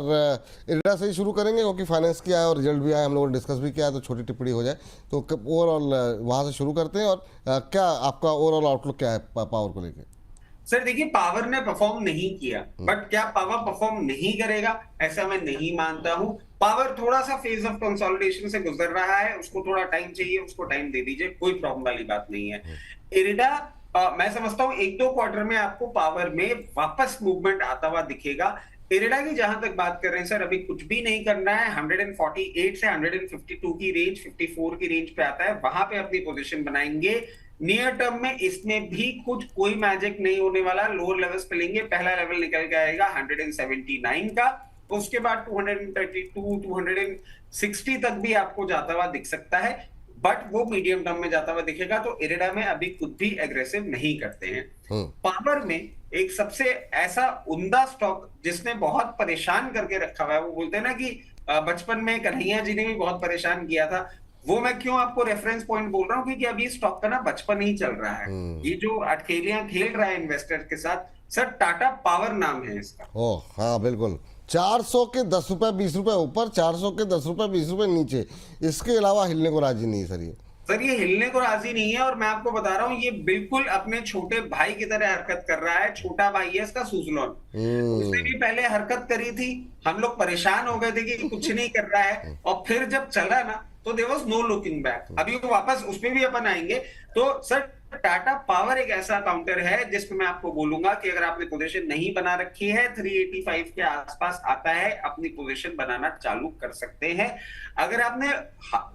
इरेडा से ही शुरू करेंगे क्योंकि फाइनेंस किया है और रिजल्ट भी आया, हम लोगों ने डिस्कस भी किया है, तो छोटी टिप्पणी हो जाए तो ओवरऑल वहाँ से शुरू करते हैं। और क्या आपका ओवरऑल आउटलुक क्या है पावर को लेकर? सर देखिए, पावर ने परफॉर्म नहीं किया, बट क्या पावर परफॉर्म नहीं करेगा ऐसा मैं नहीं मानता हूं। पावर थोड़ा सा फेज ऑफ कंसोलिडेशन से गुजर रहा है, उसको थोड़ा टाइम चाहिए, उसको टाइम दे दीजिए, कोई प्रॉब्लम वाली बात नहीं है। इरिडा मैं समझता हूं एक दो क्वार्टर में आपको पावर में वापस मूवमेंट आता हुआ दिखेगा। इरिडा की जहां तक बात कर रहे हैं सर, अभी कुछ भी नहीं करना है। 148 से 152 की रेंज, 54 की रेंज पे आता है, वहां पे अपनी पोजीशन बनाएंगे। नियर टर्म में इसमें भी कुछ कोई मैजिक नहीं होने वाला। लोअर लेवल्स पे लेंगे, पहला लेवल निकल के आएगा 179 का, उसके बाद 232 260 तक भी आपको जाता हुआ दिख सकता है, बट वो मीडियम टर्म में जाता हुआ दिखेगा। तो इरिडा में अभी खुद भी एग्रेसिव नहीं करते हैं। पावर में एक सबसे ऐसा उम्दा स्टॉक जिसने बहुत परेशान करके रखा हुआ है, वो बोलते हैं ना कि बचपन में कन्हैया जी ने भी बहुत परेशान किया था। वो मैं क्यों आपको रेफरेंस पॉइंट बोल रहा हूं, क्योंकि अभी स्टॉक का ना बचपन ही चल रहा है। ये जो अटखेलियां खेल रहा है इन्वेस्टर के साथ, सर टाटा पावर नाम है इसका। ओह हाँ बिल्कुल, 400 के 10 रुपए 20 रुपए ऊपर, 400 के 10 रुपए 20 रुपए नीचे, इसके अलावा हिलने को राजी नहीं सर ये। सर ये हिलने को राजी नहीं है, और मैं आपको बता रहा हूं ये बिल्कुल अपने छोटे भाई की तरह हरकत कर रहा है। छोटा भाई है इसका सुजलॉन, उसने भी पहले हरकत करी थी, हम लोग परेशान हो गए थे कि कुछ नहीं कर रहा है, और फिर जब चला ना तो there was no looking back. अभी वो वापस उसमें भी अपन आएंगे। तो सर टाटा पावर एक ऐसा काउंटर है जिसमें मैं आपको बोलूंगा कि अगर आपने पोजीशन नहीं बना रखी है, 385 के आसपास आता है, अपनी पोजीशन बनाना चालू कर सकते हैं। अगर आपने,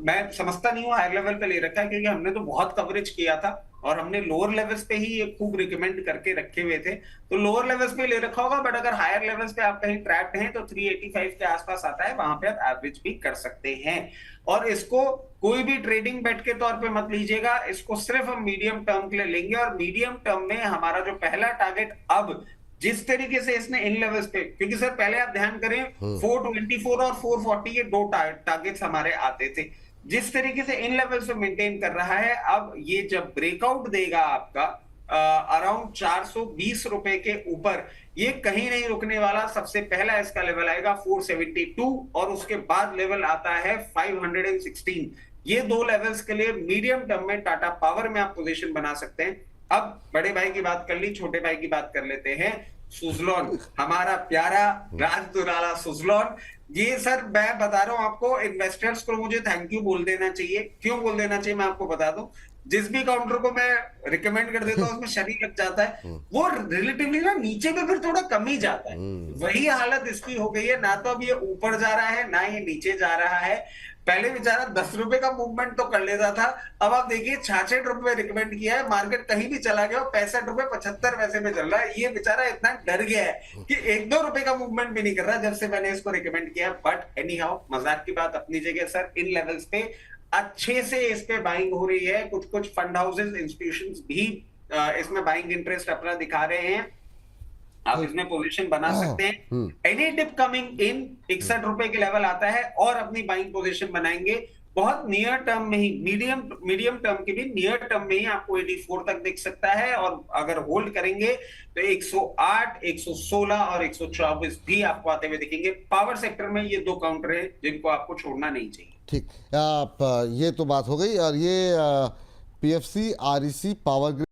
मैं समझता नहीं हूं हायर लेवल पे ले रखा है, क्योंकि हमने तो बहुत कवरेज किया था और हमने लोअर लेवल्स पे ही ये खूब रिकमेंड करके रखे हुए थे, तो लोअर लेवल्स पे ले रखा होगा। बट अगर हायर लेवल्स पे आप कहीं ट्रैप्ड हैं तो 385 के आसपास आता है, वहां पे आप एवरेज भी कर सकते हैं। और इसको कोई भी ट्रेडिंग बेट के तौर पे मत लीजिएगा, इसको सिर्फ हम मीडियम टर्म के लिए लेंगे। और मीडियम टर्म में हमारा जो पहला टारगेट, अब जिस तरीके से इसने इन लेवल्स पे, क्योंकि सर पहले आप ध्यान करें 424 और 440 ये दो टारगेट्स हमारे आते थे, जिस तरीके से इन लेवल्स पे मेंटेन कर रहा है, अब ये जब ब्रेकआउट देगा आपका अराउंड 420 रुपए के ऊपर, ये कहीं नहीं रुकने वाला। सबसे पहला इसका लेवल आएगा 472 और उसके बाद लेवल आता है 516। ये दो लेवल्स के लिए मीडियम टर्म में टाटा पावर में आप पोजीशन बना सकते हैं। अब बड़े भाई की बात कर ली, छोटे भाई की बात कर लेते हैं। सुजलॉन, हमारा प्यारा राज दुलारा सुजलॉन, ये सर मैं बता रहा हूं आपको, इन्वेस्टर्स को मुझे थैंक यू बोल देना चाहिए। क्यों बोल देना चाहिए मैं आपको बता दूं, जिस भी काउंटर को मैं रिकमेंड कर देता हूं उसमें शरीर लग जाता है, वो रिलेटिवली ना नीचे पे फिर थोड़ा कम ही जाता है। वही हालत इसकी हो गई है, ना तो अब ये ऊपर जा रहा है ना ये नीचे जा रहा है। पहले बेचारा 10 रुपए का मूवमेंट तो कर लेता था, अब आप देखिए 66 रुपए रिकमेंड किया है, मार्केट कहीं भी चला गया, 65 रुपए 75 पैसे में चल रहा है। ये बेचारा इतना डर गया है कि 1-2 रुपए का मूवमेंट भी नहीं कर रहा जब से मैंने इसको रिकमेंड किया। बट एनी हाउ, मजाक की बात अपनी जगह सर, इन लेवल्स पे अच्छे से इस पे बाइंग हो रही है। कुछ कुछ फंड हाउसेस, इंस्टीट्यूशंस भी इसमें बाइंग इंटरेस्ट अपना दिखा रहे हैं। आप इसमें पोजीशन बना सकते हैं। एनी डिप कमिंग इन 61 रुपए के लेवल आता है और अपनी बाइंग पोजीशन बनाएंगे। बहुत नियर टर्म में ही, मीडियम टर्म के भी नियर टर्म में ही आपको 84 तक दिख सकता है, और अगर होल्ड करेंगे तो 108, 116 और 124 भी आपको आते हुए दिखेंगे। पावर सेक्टर में ये दो काउंटर है जिनको आपको छोड़ना नहीं चाहिए। ठीक, आप ये तो बात हो गई। और ये पीएफसी, आरईसी, पावर